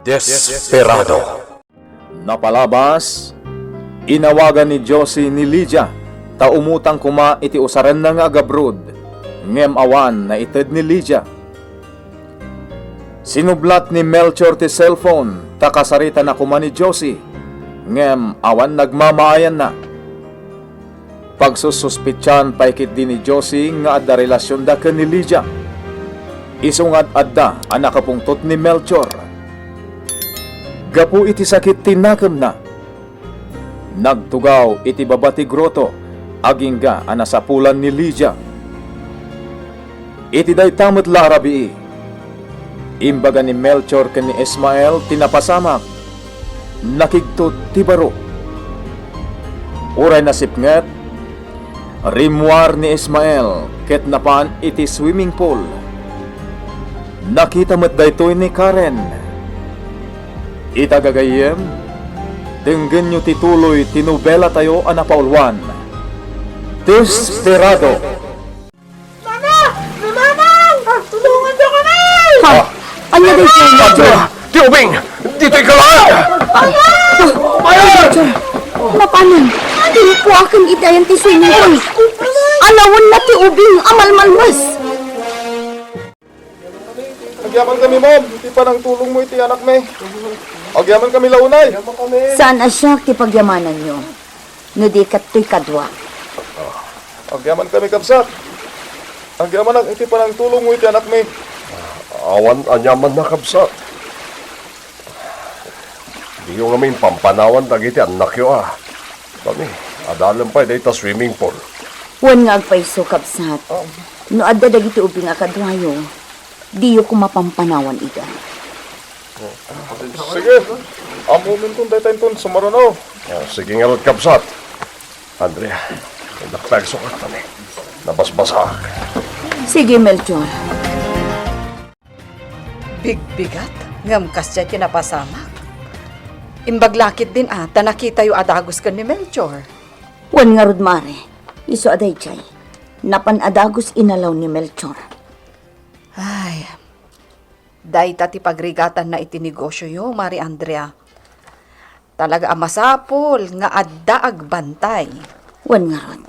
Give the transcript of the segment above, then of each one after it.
DESPERADO. Napalabas, inawagan ni Josie ni Lydia, ta umutang kuma iti usaran na nga agabrod, ngem awan na ited ni Lydia. Sinublat ni Melchor ti cellphone, ta kasarita na kuma ni Josie, ngem awan nagmamaayan na. Pagsususpityan paikit din ni Josie nga adda relasyon da ken ni Lydia. Isungad adda ang nakapungtot ni Melchor. Gapu iti sakit tinakam na. Nagtugaw iti babati groto, agingga ang nasapulan ni Lydia. Iti day tamot larabi. Imbaga ni Melchor ken ni Ismael tinapasamak. Nakigtot ti baro. Uray nasipnget, rimwar ni Ismael ket napan iti swimming pool. Nakita met daytoy ni Karen. Itagagayem, tinggan nyo tituloy tinubela tayo anapaulwan. DESPERADO. Mama! Mamang! Tulungan niyo kami! Ano din kayo, Medyo? Tiubing! Dito'y kalaan! Medyo, napanan? Hindi po aking itayan ti swimming pool. Alawon na ti ubing amal-malmas. Agyaman kami, ma'am. Hindi pa nang tulong mo iti anak me. Agyaman kami launay. Saan asyak ti pagyamanan nyo? No di kato'y kadwa. Agyaman kami, kapsat. Agyaman iti pa nang tulong mo iti anak me. Awan anyaman na kabsat. Di yung aming pampanawan dagiti anak yo Kami, adalan pa dito swimming pool. Wan nga agpaiso kapsat. No adda dagiti ubing akadwayo, di ko mapampanawan ida. Sige. Amumin kong daytayin kong sumarunaw. Sige nga rin kabsat. Andrea, nagpagsukat kami. Nabasbasak. Sige, Melchor. Bigbigat? Ngam kasya kinapasamak. Imbaglakit din ata nakita yu adagos ka ni Melchor. Wan nga rod mare, iso aday chay. Napan adagos inalaw ni Melchor. Ay, dahi tati pagrigatan na itinegosyo yo, Mari Andrea. Talaga amasapol nga adda agbantay. Wan nga rod.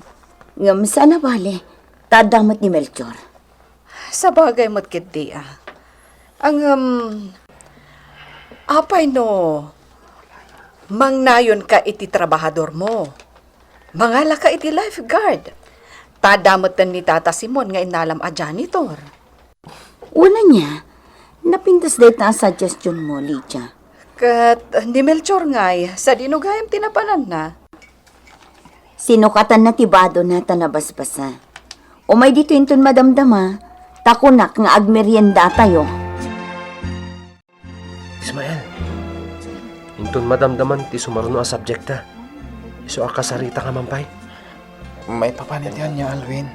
Ngam sana bale, tadamat ni Melchor. Sa bagay mo't kiti Ang, apay no, mangnayon ka iti trabahador mo. Mangala ka iti lifeguard. Tadamutan ni Tata Simon nga inalam a janitor. Una niya, napintas dahil na suggestion mo, Lydia. Kat ni Melchor ngay, sa dinugayam tinapanan na. Sinukatan na tibado na tanabasbasa. O may dito inton madamdama, takunak nga agmerienda tayo. Ismael, inton madamdaman ti sumaruno a subjekta. Iso akasarita ka mampay. May papanitian niya, Alwin.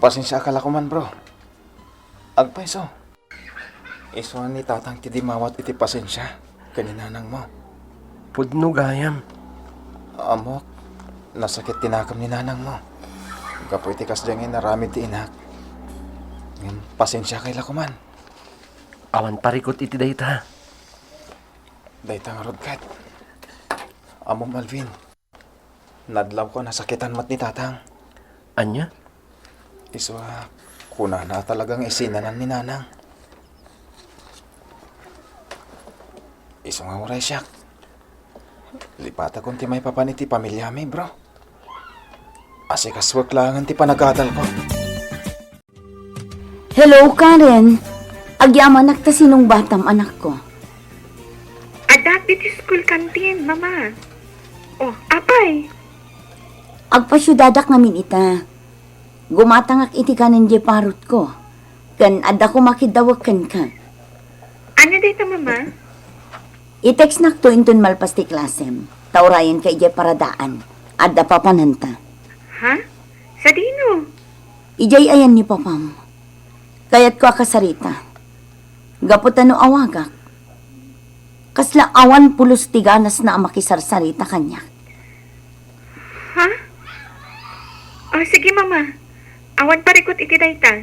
Pasensya ka lakuman, bro. Agpaiso. Iso ni tatang tidimawat iti pasensya. Kaninanang mo. Pudno gayam. Amok, nasakit tinakam ni nanang mo. Kapo iti kasdyangin naramid ti inak. Pasensya kay lakuman. Awan parikot iti dayta. Dayta nga rodkat. Amo Malvin. Nadlaw ko nasakitan mat ni tatang. Anya? Iso kuna na talagang isinanan ni nanang. Iso nga uray siyak. Lipata kong ti may papaniti pamilya mi, bro. Asikaswak langan ti panagadal ko. Hello, Karen. Agyaman nakta sinong batam anak ko. Adat iti school canteen, mama. Oh, apay. Agpasyudadak namin ita. Gumatangak iti kanan di parot ko. Kan adda ko makidawag kan ka. Ano dito, mama? I-text nakto inton malpas ti klasem. Taurayan kay ije paradaan. Adda papananta. Ha? Sa dino? Ijay ayan ni papam. Kayat ko akasarita. Gaputano awagak. Kasla awan pulos tiganas na makisarsarita kanya. Ha? Oh, sige, mama. Awan parikot iti dayta.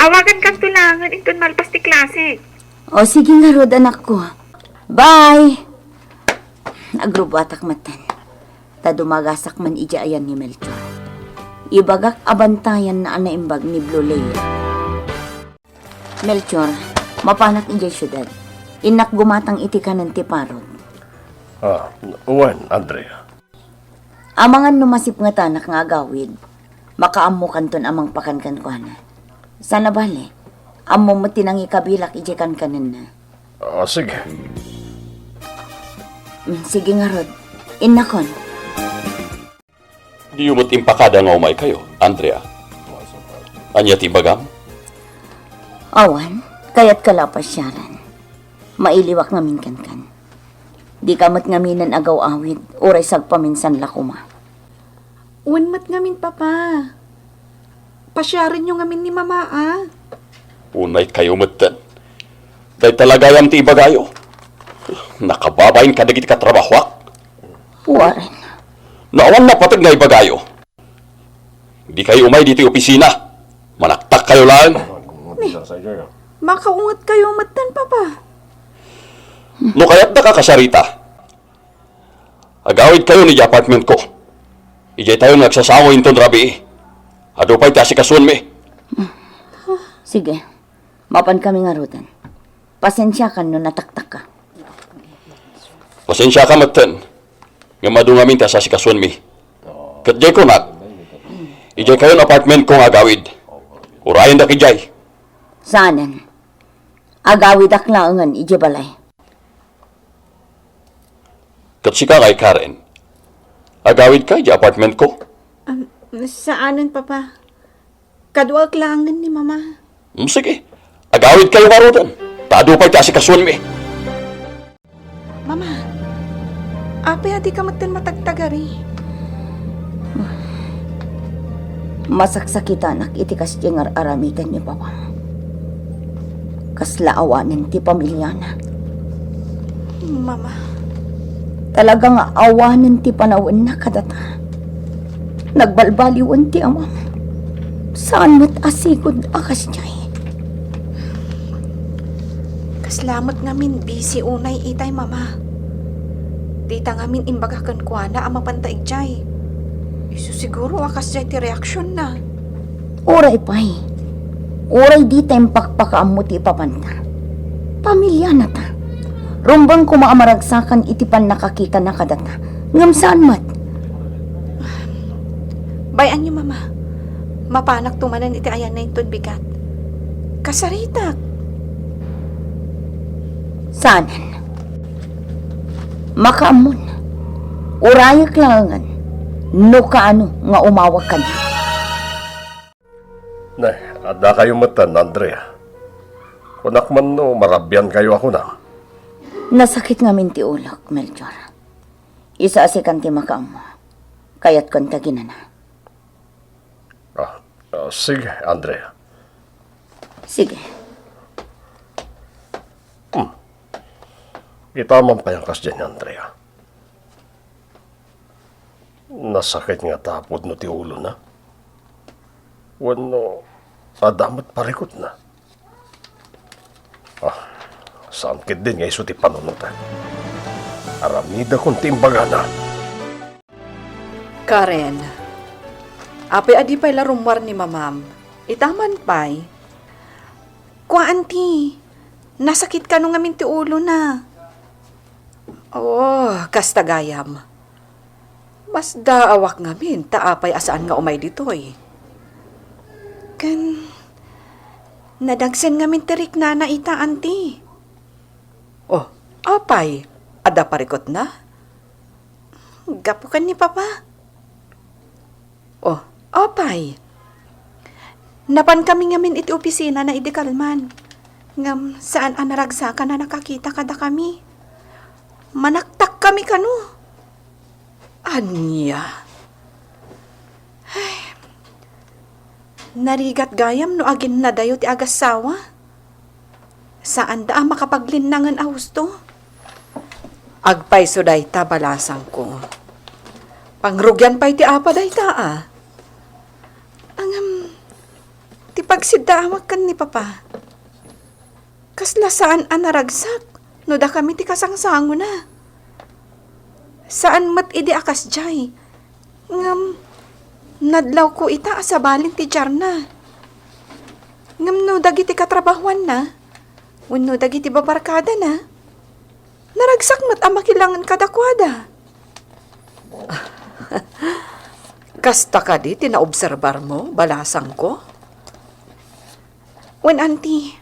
Awagan kang tulangan inton malpas ti klase. O sige nga rod, anak ko. Bye! Agrubatak matan. Ta dumagasak man ija ayan ni Melchor. Ibagak abantayan na anaimbag ni Blue Layer. Melchor, mapanak ija syudad. Inak gumatang iti kanan ti parod. Uwan, Andrea. Amangan numasip nga tanak nga agawid. Makaammo kanton amang pakankan ko na. Sana bale, ammo mo tinang ikabilak ija kan kanan na. Sige. Sige nga rod, inakon. Di umot impakada nga umay kayo, Andrea. Anya ti bagam? Awan, kaya't kalapas siyaran. Mailiwak ngamin kan. Di kamat ngaminan agaw awid, oray sagpaminsan lakuma. Unmat ngamin, papa. Pasyarin nyo ngamin ni mama, Unay kayo matan. Dahil talagayam ti ibagayo. Nakababayin ka dagiti katrabahwak. Puwarin. Naawan na patag nga ibagayo. Di kayo umay dito opisina. Manaktak kayo lang. Makaungat kayo matan, papa. No kaya't nakakasarita. Agawid kayo ni apartment ko. Ijay tayo nagsasawa inton rabi. Ado pa'y tasikasuan mi. Sige, mapan kami nga rutan. Pasensya ka no nataktak ka. Pasensya ka matan. Nga madungamin ta sa sikasuan mi. Katjay ko nak. Ijay kayo ng apartment kong agawid. Urayan da kijay. Saanan? Agawid aklaangan ije balay. Katsika kay Karen. Agawid ka di apartment ko. Saanan, papa? Kadwa klangan ni mama. Sige. Agawid kayo marutan. Tado pa'y tasikasuan mi. Mama, apay adi ka matan matagtagari. Masaksakitan ak iti kas jengar aramitan ni Papa. Kaslaawanan ti pamilya na. Mama, Talagang awanan ti panawin na kadata. Nagbalbaliwan ti amam. Saan mo't asigod akas niya'y? kaslamat ngamin busy unay itay, mama. Dita ngamin imbagakan kwa na ang mapantaig jay. Isu siguro akas jay ti reaksyon na. Oray pa'y. Oray di tempakpakaam mo ti papanta. Pamilya na ta. Rumbang kumaamaragsakan itipan nakakita na kadata. Ngam saan mat? Bayan niyo, mama. Mapanak tumanan iti ayan na itong bigat. Kasaritak. Saanan? Makaamon. Urayak langan. No kaano nga umawag ka na. Nay, ada kayo matan, Andrea. Kunak man no, marabyan kayo ako na. Nasakit nga min ti ulok, Melchor. Isa asikan ti makaam mo. Kaya't kontagin na. Sige, Andrea. Sige. Kita man pa yung kasdyan, Andrea. Nasakit nga tapod no ti ulo na. Wano, adamat parikot na. Sangkit din nga iso ti panunutan. Aramida kong timbaga na. Karen, apay adi pa'y larumwar ni mamam. Itaman pa'y. Kwa, auntie, nasakit ka nung amin ti ulo na. Oh, kastagayam. Mas daawak ngamin, taapay asaan nga umay ditoy. Kan, nadagsen ngamin tirik na ita, auntie. Oh, apay, ada parikot na? Gapukan ni papa. Oh, apay. Napan kami ngamin iti opisina na idikalman. Ngam saan anaragsakan na nakakita kada kami. Manaktak kami kano. Anya. Ay. Narigat gayam no agin na dayo ti agasawa. Saan da makapaglinangan ahusto? Agpay so day ta balasang ko. Pangrugyan pa'y ti apa day ta Ti pagsidawag kan ni Papa. Kasla saan ang naragsak, no da kami ti kasangsango na. Saan mat idi akas jay, ngam, nadlaw ko ita sa balin ti Jarna. Ngam no dagiti katrabahuan na, wenno dagiti babarkada na, naragsak mat ang makilangan kadakwada. Kasta ka di, tinaobserbar mo, balasang ko? Wen, auntie,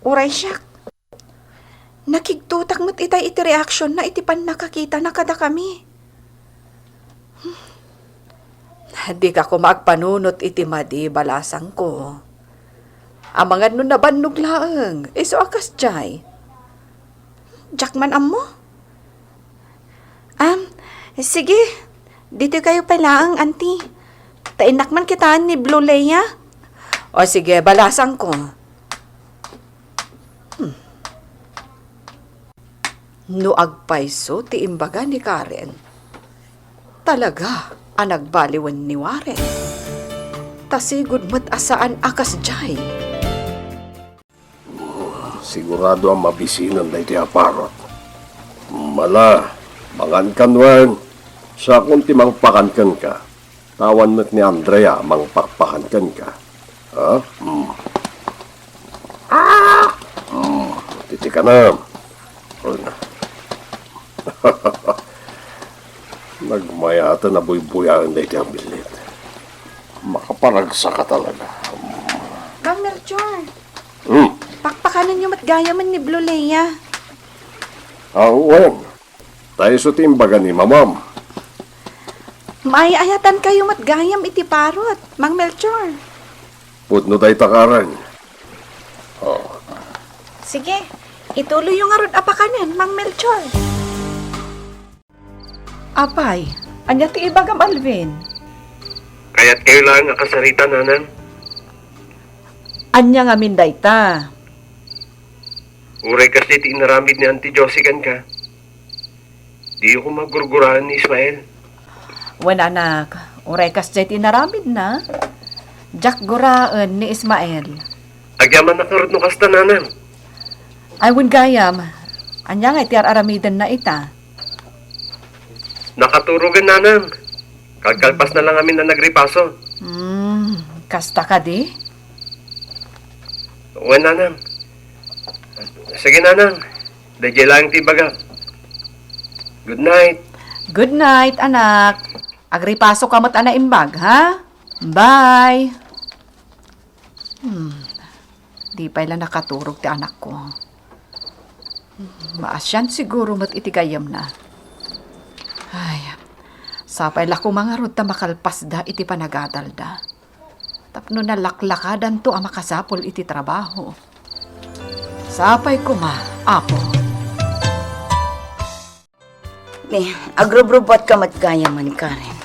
uray siyak. Nakigtutak mo't itay iti reaksyon na iti pan nakakita na kada kami. Di ka ko magpanunot iti madi, balasang ko. Amangad nun nabannog laeng, iso akas jay. Jackman mo? Sige, dito kayo pala ang auntie. Tainak man kitaan ni Blue Leia. O sige, balasang ko. No agpaiso ti imbaga ni Karen. Talaga, ang nagbaliwan ni Warren. Tasigod mo't asaan akas jay. Sigurado ang mabisinan na iti aparot. Mala, mangankan wan. Sa kung timang pakankan ka, tawan mo't ni Andrea mang pakpakankan ka. Ha? Titi ka na. Nagmayata na buy-buyan na iti ang bilit. Makaparagsa ka talaga. Kang Melchor, pakpakanan niyo mat gayaman ni Blue Leia. Awan. Tayo sa timbaga ni Mamam. Maayayatan kayo mat gayam iti parot, Mang Melchor. Putno tayo takaran. Sige, ituloy yung arod apakanan, Mang Melchor. Apay, anya ti ibagam Alvin. Kaya't kayo lang akasarita, nanang. Anya nga minday ta. Uray kasi ti inaramid ni Auntie Josie kan ka. Di ko magurgurahan ni Ismael. Wen anak, uray kas jay tinaramid na. Jak guraan ni Ismael. Agyaman na karot no kasta, nanang. Ay wen gayam, anya nga iti aramidan na ita. Nakaturugan, nanang. Kagkalpas na lang amin na nagripaso. Kasta ka di? Uwan, nanang. Sige, nanang. Dadya lang tibaga. Good night. Good night, anak. Agripaso ka mo't ana imbag, ha? Bye. Di pa ila nakaturog ti anak ko. Maasyan siguro mo't itigayam na. Ay, sapay lako mga rod ta makalpas da iti panagadal da. Tapno na laklakadan to ang makasapol iti trabaho. Sapay ko ma, apo. Agrub-rubat ka matgaya man, Karen.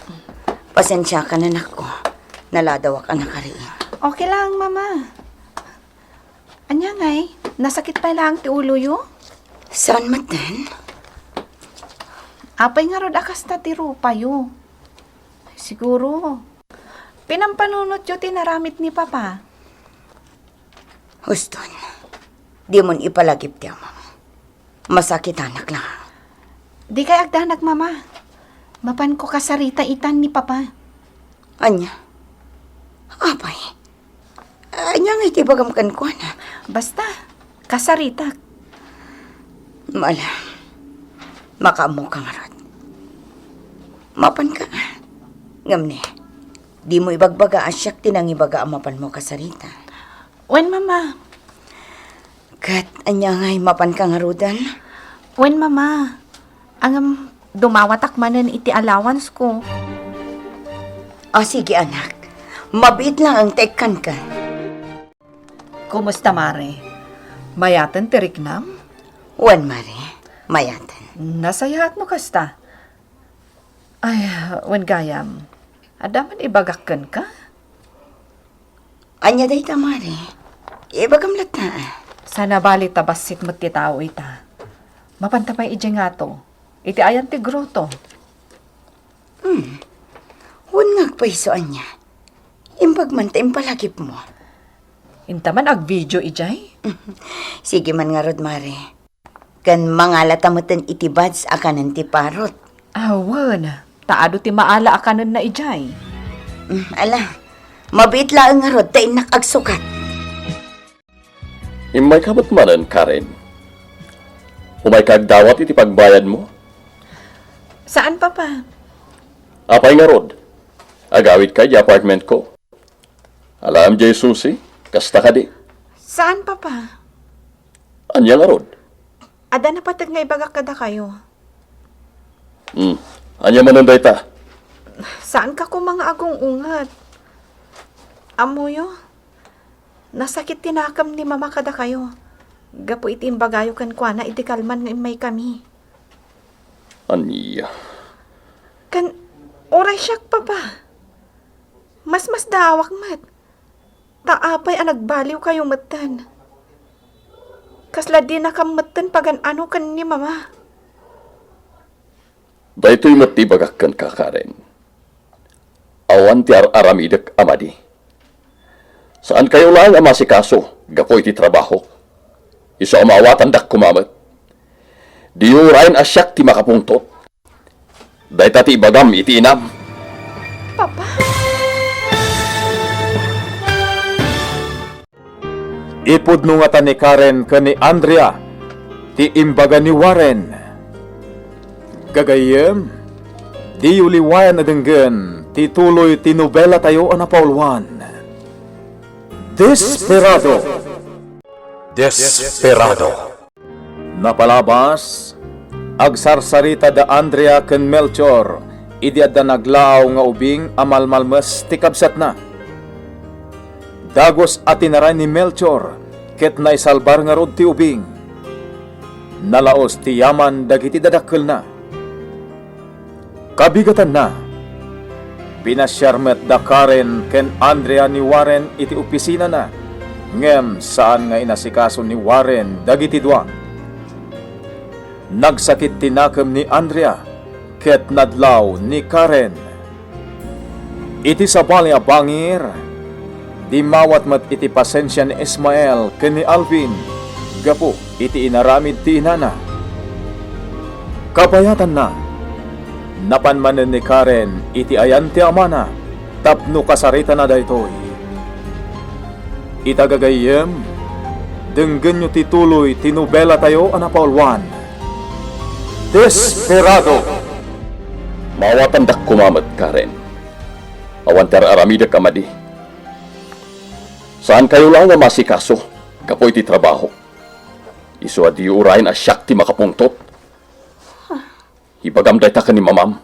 Pasensya ka na nako. Naladawak ang nakariin. Okay lang, mama. Anya ngay, nasakit pa lang ti ulo yo? Saan matan? Apay nga rod akas ta ti rupa yo. Siguro. Pinampanunot yo tinaramit ni Papa. Huston, di mon ipalagip ti amam. Masakit anak lang. Di kay agdanak, mama. Mapan ko kasarita itan ni Papa. Anya? Apay. Anya nga itibagam kan ko na. Basta, kasarita. Mala. Makaamo ka nga rod. Mapan ka. Ngamne. Di mo ibagbaga asyak tinang ibaga amapan mo kasarita. Wen, mama. Kat anya nga'y mapan ka nga rodan? Wen, mama. Ang dumawatak manan iti allowance ko. O sige anak. Mabit lang ang tekan ka. Kumusta, Mare? Mayatan tiriknam? Wan mare. Mayatan. Nasayahat mo kasta. Ay, wen gayam. Adaman ibagakkan ka? Anya day ta mare. Ibagam lata. Sana bali tabasit mo't ti tao ita. Mapantapay ije nga to. Iti ayan ti groto. Hun ngagpaisoan niya. Imbag man ta impalagip mo. Intaman ag video ijay. Sige man nga rod, Mare. Kan mangalata mo tan itibads akanan ti parot. Awan, taado ti maala akanan na ijay. Ala, mabit lang nga rod ta inak agsukat. Imay kabot manan, Karen. Umay kagdawat iti pagbayad mo. Saan, Papa? Apay nga rod. Agawit ka di apartment ko. Alam, jay susi, kasta ka di. Saan, Papa? Anya nga rod. Ada na patag nga ibagak kada kayo. Anya manunday ta. Saan ka ko mga agong ungat? Amuyo? Nasakit tinakam ni mama kada kayo. Gapo iti imbagayo kan kwa na idikalman nga imay kami. Anya. Kan, oray siyak, Papa. Mas dawak mat. Taapay ang nagbaliw kayo matan. Kasla di na kamatan pagan ano kan ni mama. Daytoy matibagak kan ka, Karen. Awan ti aramidak amadi. Saan kayo lang ang masikaso, gapo iti trabaho. Iso amawatan dak kumamat. Diurain asyak ti makapungtot. Dayta ti ibagam iti inam. Papa? Ipudnungatan ni Karen ni Andrea, ti imbaga ni Warren. Gagayem, di uliwayan adenggen, ti tuloy ti Nobela tayo anapaulwan. Desperado. Desperado. Napalabas, agsarsarita da Andrea ken Melchor, idi adda naglaaw nga ubing amalmalmes ti kabsat na. Dagos atinaray ni Melchor, ket naisalbar nga rod ti ubing. Nalaos ti yaman dagiti dadakkel na. Kabigatan na. Pinasyarmet da Karen ken Andrea ni Warren iti opisina na. Ngem saan nga inasikaso ni Warren dagiti dua. Nagsakit tinakam ni Andrea, ket nadlaw ni Karen. Iti sabali a bangir, di mawat mat iti pasensya ni Ismael ken ni Alvin, gapo iti inaramid ti inana. Kabayatan na, napanmanen ni Karen iti ayan ti amana, tapno kasarita na daytoy. Itagagayem, denggen nyo tituloy ti Nobela tayo anapaulwan. Desperado. Mawatan dak kumamat, Karen. Awan ti aramidak amadi. Saan kayo lang nga masikaso, kapoy ti trabaho. Iso adi urain asyak ti makapungtot. Ibagam day ta ka ni mamam,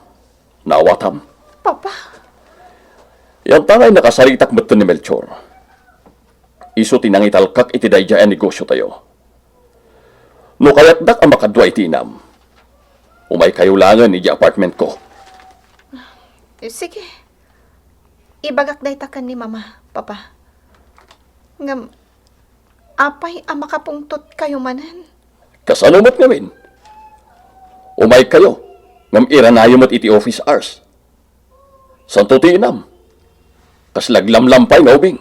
nawatam. Papa? Yang tangay nakasaritak beto ni Melchor. Iso tinangitalkak iti dayjaan negosyo tayo. No kayat dak ang makadwa iti inam. Umay kayo langan iti apartment ko. Sige. Ibagak day takan ni mama, Papa. Ngam, apay ang makapungtot kayo manan. Kasano mo't ngawin? Umay kayo, ngam iranayo mo't iti office hours. Santo ti inam. Kas laglamlampay nga ubing.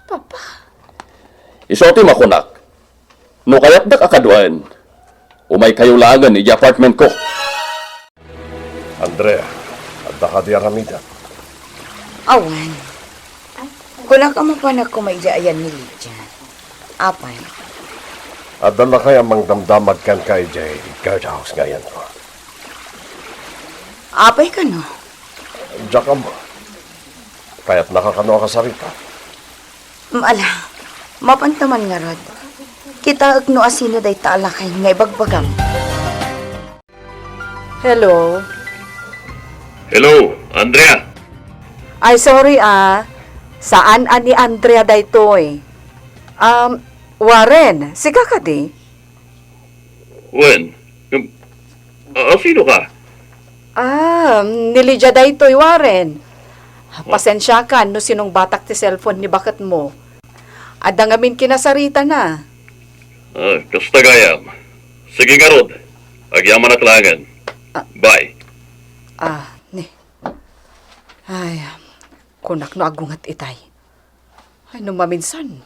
Papa? Iso ti makunak. No kayat dak akadwaan. Umay kayo langan iti apartment ko. Andrea, at ka di aramida. Awan. Kula ka mo pa na kumaydaayan ni Lydia. Apay. At dala kaya mang damdamag kan kay Jay guardhouse ngayon ko. Apay ka no? Diyak ka mo. Kaya't nakakano ka sarita. Ala, mapantaman nga rod. Kita agno asino day taalakay nga ibagbagam. Hello? Hello, Andrea. Ay, sorry Saan ani Andrea daytoy? Warren, siga ka di? Wen? Sino ka? Nilidya daytoy, Warren. Pasensya ka, no sinong batak ti cellphone ni bakat mo. Adda ngamin kinasarita na. Kasta gayam. Sige nga rod. Agyaman na klangan. Bye. Ni. Ay, Kunak no agungat itay. Ay no maminsan,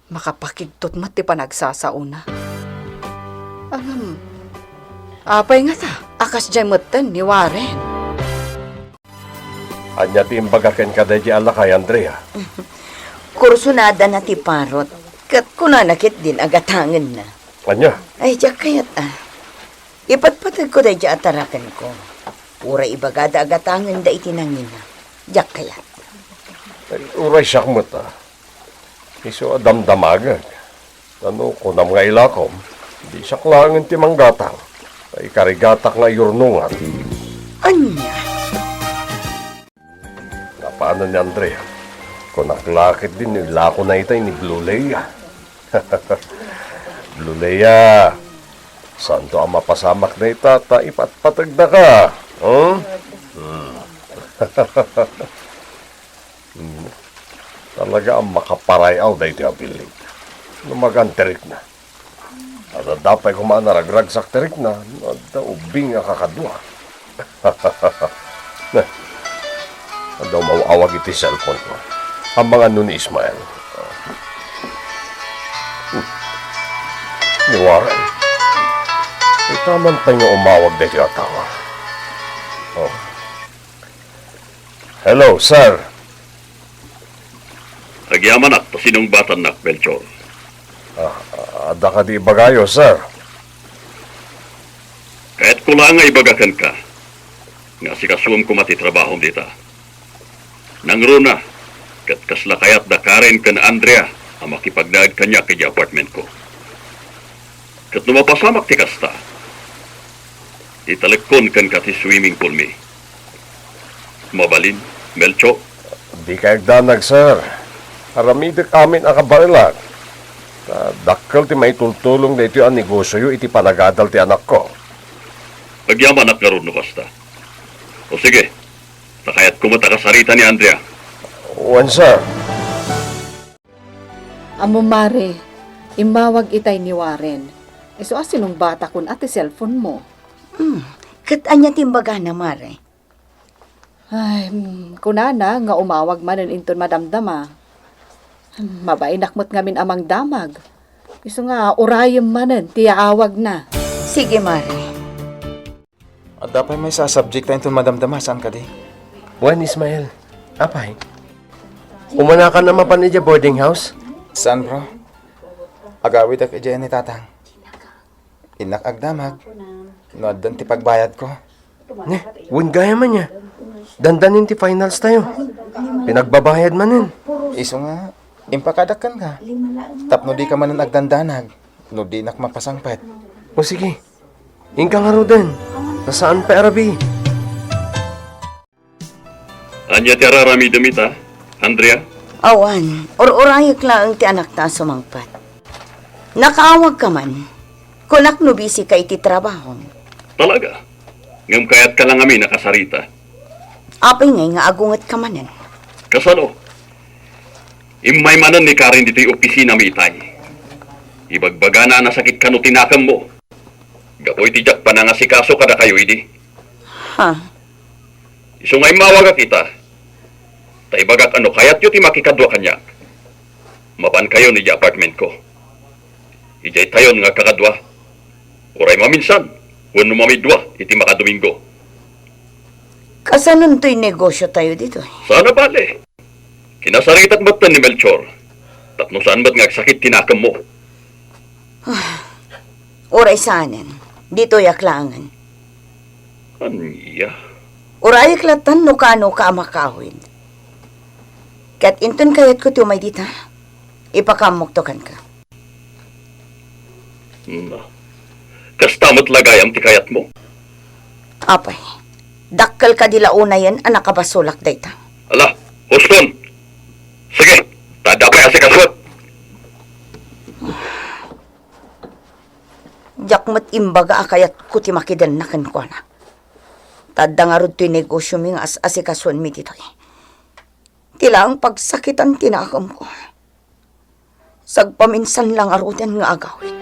makapakigtot mat ti panagsasauna. Apay nga ta, akas dyan matan ni Warren. Anya ti imbagaken ka di alakay, Andrea. Kursunada na ti parot. Kat kunanakit din agatangan na. Anya? Ay, diyak kayat Ipatpatag ko dahi atarakan ko. Ura ibagada agatangan da itinangin na. Diyak kayat. Uray siyak mo ta. Iso adamdamagag. Ano ko na mga ilakom, di siyak langan ti manggatang. Ay karigatak nga yurnungan. Anya? Paano ni Andrea? Kung naklakit din, nilako na itay ni Blue Leia. Blue Leia, saan to ang mapasamak na itata, ipatpatag na ka? Huh? Talaga ang makaparayaw na ito ang piling. Lumaganterik na. At dapay kumaan na ragragsak terik na, at ubing ang kakadwa. Daw mawawag iti cellphone ko. Ang mga nun ni Ismael. Ni Warren. Itaman pa nga umawag dito yung tawa. Oh. Hello, sir. Agyaman to sinong batan nak, Belchor. Ada ka di Baguio, sir. Kahit kulang nga ibagakan ka, nga si kasuam ko matitrabahom dita. Nangruna, kat kasla kayat da Karen kan Andrea, ang makipagdaag kanya kay apartment ko. Kat numapasamak ti kasta, italekon kan kati swimming pool mi. Mabalin, Melcho, Di kayag danag, sir. Haramidik amin ang kabailag. Dakkel ti may tultulong na ito ang negosyo yu iti panagadal ti anak ko. agyaman at karon no kasta. O sige, takayat kumata kasarita ni Andrea. Wan, sir. Amo mare, imawag itay ni Warren. Iso asinong bata kun ati cellphone mo. Kat anya timbaga na, mare. Ay, kunana nga umawag manen inton madamdama. Mabainak mo't ngamin amang damag. Iso nga urayem manen tiyaawag na. Sige, mare. At dapat may sasubject tayo itong madamdama. Saan ka di? Wan, Ismael. Apay. Umana ka naman pa niya boarding house? Saan, bro? Agawid ak ni tatang. Inak agdamag. Noaddan ti pagbayad ko. Ne, wan gaya man niya. Dandanin ti finals tayo. Pinagbabayad manin. Iso nga, impakadakan ka. Tapno di ka man nagdandanag. No di nak mapasangpet. O sige, ingka nga ro din. Nasaan pa Arabi? Anya ti ararami damita, Andrea? Awan, or-orayag lang ti anak ta sumangpat. Nakaawag ka man. Kunak no busy ka iti trabaho. Talaga? Ngam kayat ka lang amin nakasarita. Apay ngay nga agungat ka manan. Kasano? Imay manan ni Karen dito'y opisina mi itay. Ibagbaga na nasakit ka no tinakam mo. Gapoy tijak pa na nga si kaso kada kayo idi. Ha? Iso nga'y mawaga kita. Taibagak ano kayat yu ti makikadwa kanyak. Mapan kayo ni di apartment ko. Ijay tayon nga kakadwa. Uray maminsan. Wano mamidwa iti makadomingo. Kasanon to'y negosyo tayo dito. Sana bale. Kinasaritat ba't ni Melchor? Tapno saan ba't nga sakit tinakam mo? Oray saanan. Dito yaklangan. Anya? Oray yaklatan no kano ka makawid. Kat inton kayat ko tumay dita. Ipakamuktokan ka. Na. Kastamot lagayam ti kayat mo. Apay. Dakkal ka dila una yan ang nakabasulak dayta. Ala, Houston! Sige, tadapay asi kaswat. Jakmat imbaga akayat ko ti makidan na ko na. Tadda nga rod to'y negosyo mi nga as-asikasuan mi dito. Tila ang pagsakitan tinakam ko. Sagpaminsan lang arutan nga agawin.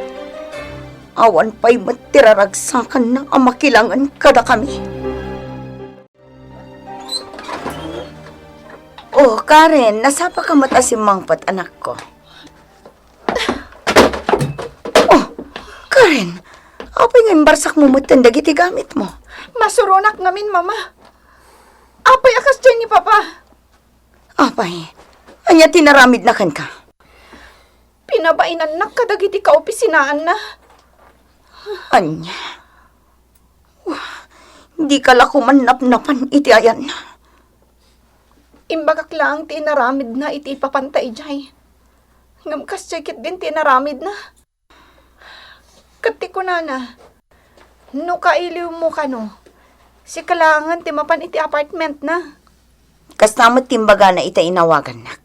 Awan pa'y matiraragsakan na ang makilangan kada kami. Oh, Karen, nasapa ka matasimangpat, anak ko. Oh, Karen, apay nga imbarsak mo mutandag iti gamit mo. Masurunak ngamin, mama. Apay akas dyan ni papa. Apay, anya tinaramid na kan ka. Pinabainan na kadagiti ka opisinaan na. Anya, hindi ka lakuman napnapan iti ayan. Imbagak lang tinaramid na iti ipapantay jay. Ngam kas checkit din tinaramid na. Kati ko na. No kailiw mo ka no. Si kalangan timapan iti apartment na. Kastamot timbaga na ita inawagan nak.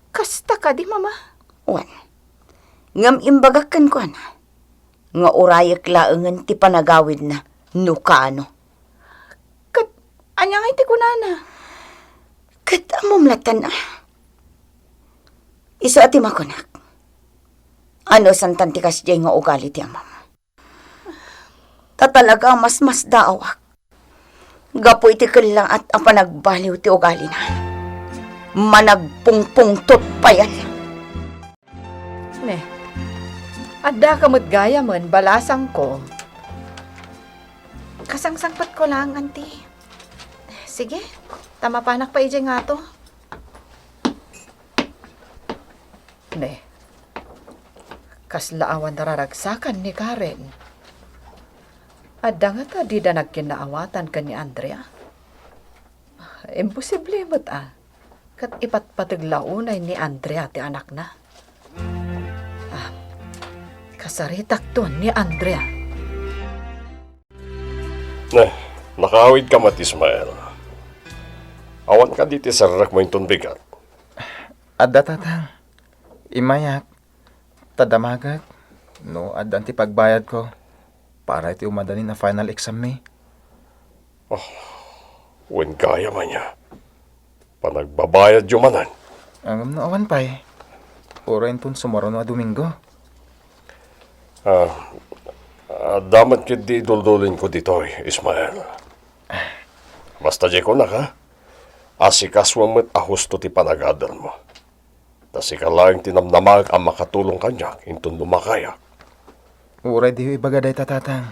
Kasta ka di mama. Wan, ngam imbagakan ko na. Nga urayak laangan ti panagawid na Ilocano. Kat, anya nga iti kunana. Kat amumlatan na. Iso ati makunak. Ano santan ti kasjay nga ugali ti amam. Tatalaga mas daawak. Gapo iti lang at apanagbaliw ti ugali na. Managpungpungtot pa yan. Ne, adda kamot gaya man, balasang ko. Kasangsangpat ko lang, auntie. Sige, tama panak pa ije nga to. Ne, kaslaawan nararagsakan ni Karen. Adda nga ta, di da nagkinaawatan ka ni Andrea. Imposible mo't kat ipatpataglaunay ni Andrea ti anak na. Kasaritak to ni Andrea. Nakawid ka mat, Ismael. Awan ka diti sarak mo yung bigat. Adda tatang. Imayak. Tadamagat. No, addan ti pagbayad ko. Para iti umadali na final exam mi. Wen kaya man niya. Panagbabayad yumanan. Ang naawan pa eh. Urain pun sumaro na Domingo. Damat kit di duldulin ko dito, Ismael. Basta di ko na ka. Asikaswa mo't ahusto ti panagadal mo. Tas ikalang tinamnamag ang makatulong kanya intun lumakayak. Uray di ibagaday tatatang.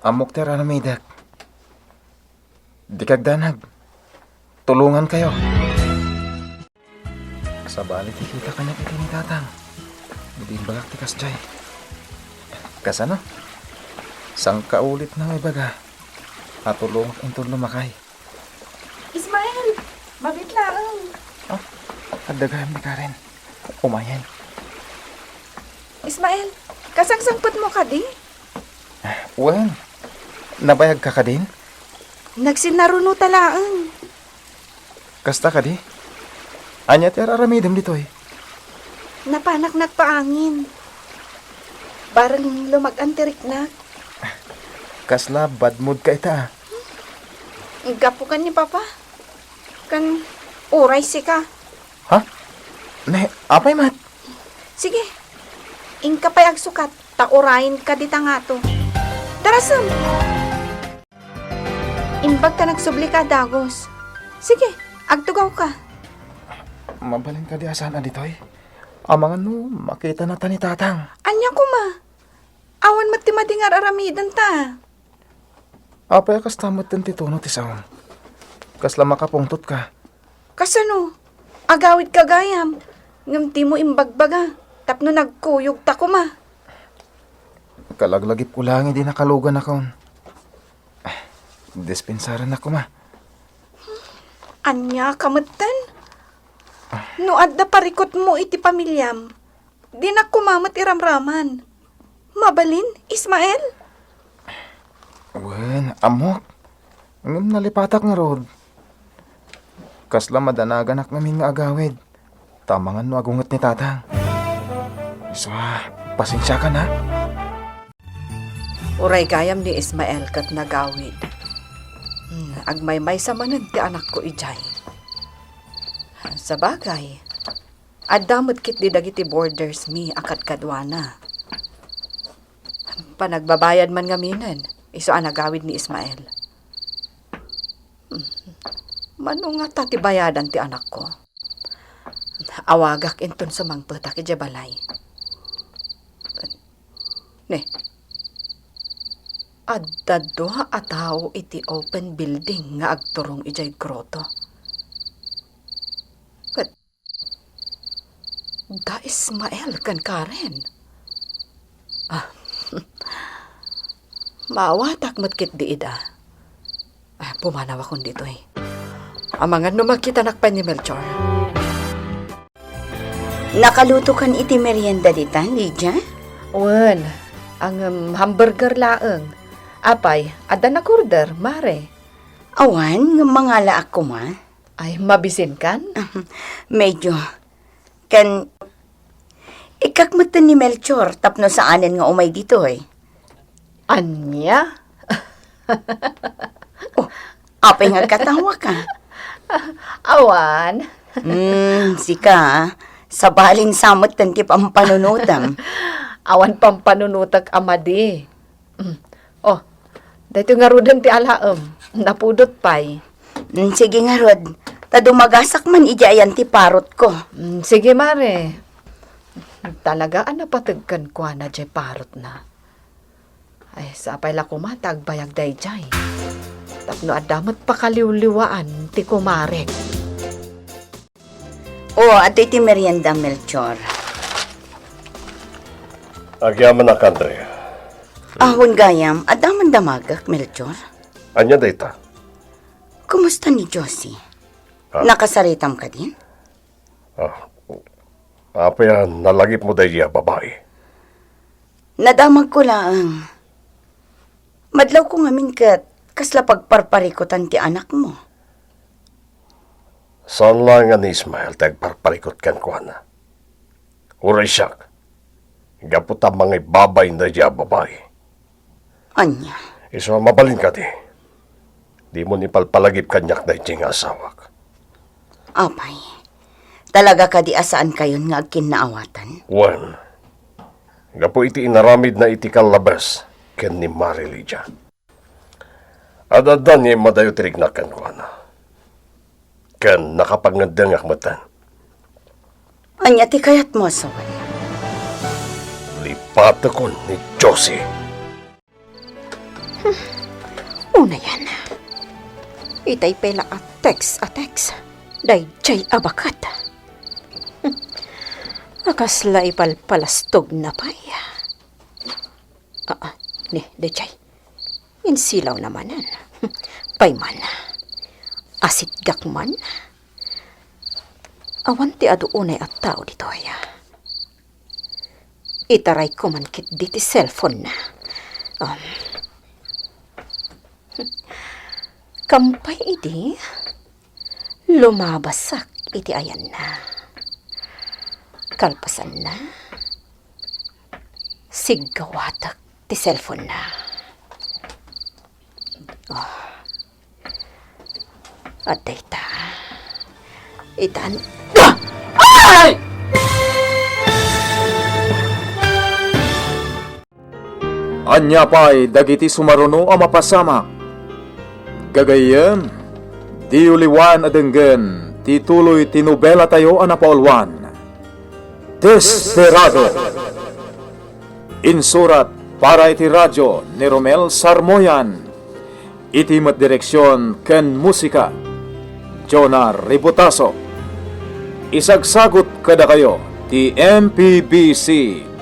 Amok tera na maydak. Di kagdanag. Tulungan kayo. Sa balik ikita kanya iti ni tatang. Hindi bagak ti kasjay. Kasano? Sang kaulit na ibaga. At tulong intun lumakay. Ismael, mabit lang. Oh, kadagayam ni Karen. Umayan. Ismael, kasangsangpot mo ka di? Wen, nabayag ka ka din? Nagsinaruno talaan. Kasta ka di? Anya ti araramidem dito eh. Napanak nagpaangin. Barang lumag-antirik na. Kasla bad mood ka ita. Gapo ka ni Papa. Kan uray si ka. Ha? Ne, apay mat? Sige, ingka pa'y agsukat. Taurayin ka dita nga to. Darasam! Imbag ka nagsubli ka, Dagos. Sige, agtugaw ka. Mabalin ka di asan na dito eh. Amangan no, makita na ta ni tatang. Anya ko ma. Awan matimadingar aramidan ta. Apay kas tamot din tituno ti saon. Kasla makapungtot ka. Kasano? Agawid ka gayam. Ngamti mo imbagbaga. Tapno nagkuyog ta ko ma. Kalaglagip ko lang hindi nakalugan ako. Dispensaran ako ma. Anya kamutan? No adda parikot mo iti pamilyam. Di na kumamat iramraman. Mabalin, Ismael? Wen, amok. Ang nalipatak nga rod. Kasla madanagan ak namin nga agawid. Tamangan no agungot ni tatang. So, pasensya ka na. Uray gayam ni Ismael kat nagawid. Agmaymay sa manad ti anak ko ijay. Sa bagay, adamot kit di dagiti borders mi akat kadwana. Panagbabayad man ngaminan, iso anagawid ni Ismael. Mano nga tatibayadan ti anak ko. Awagak inton sumangpetak iti balay. Ne, adda ataw iti open building nga agturong ijay groto. Kat, da Ismael kan Karen. Maawatak matkit di ida. Pumanaw akong dito eh. Amangan no magkita nakpan ni Melchor. Nakaluto kan iti merienda dita, Lydia? Wen, ang hamburger laeng. Apay, ada na-order, mare. Awan, mangala ako ma. Ay, mabisin kan? Medyo. Kan, ikakmatan ni Melchor tapno sa anin nga umay dito eh. Anya? Apay nga katawa ka. Awan. Sika, sa balin samot tanti pampanunutam. Awan pampanunutak amadi. Oh, dito nga rudan ti alaem. Napudot pay. Sige nga, Rod. Tadumagasak man ijayan ti parot ko. Sige, mare. Talaga, napatagkan ko na jay parot na. Ay, sapay la kumatag bayag day jay. Tapno adamat pakaliwliwaan ti kumarek. At iti merienda, Melchor. Agyaman na, Andrea. Ahon gayam, adaman damagak, Melchor. Anya data? Kumusta ni Josie? Nakasaritam ka din? Apa yan, nalagip mo dahil babae. Nadamag ko lang. Madlaw ko ngamin kat kasla pagparparikotan ti anak mo. Saan lang nga ni Ismael tagparparikot kan ko na? Uray siyak. Gapot ang mga babay na dahil babae. Anya? Iso mabalin ka di. Di mo nipalpalagip kanyak na iti nga asawak. Apay, talaga ka di asaan kayon nga agkinaawatan? Wan. Gapo iti inaramid na iti kalabas ken ni Marilija. Adadan niya madayo tirignakan ko na. Ken nakapagngandang akmatan. Anya ti kayat mo asawan? Lipat ako ni Josie. Una yan. Itay pela atex. Day jay abakat. Akasla ipalpalastog na paya. Day jay. Insilaw namanan. Payman. Asit gakman. Awan ti aduunay at tao dito ya. Itaray ko man kit di ti cellphone na. Kampay idi, lumabasak iti ayan na. Kalpasan na, siggawatak ti cellphone na. At data, itan, ay! Anya pa'y dagiti sumaruno a mapasama. Gagayem, di uliwan adenggen, tituloy ti Nobela tayo a napaulwan. Desperado. Insurat para iti radyo ni Romel Sarmoyan. Iti direksyon ken musika, Jonar Ributaso. Isagsagot kada kayo ti MPBC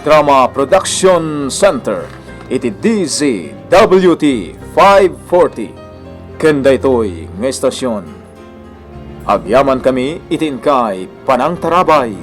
Drama Production Center. Iti DZWT 540. Kenda ito'y nga estasyon. Agyaman kami itin kay Panang Tarabay.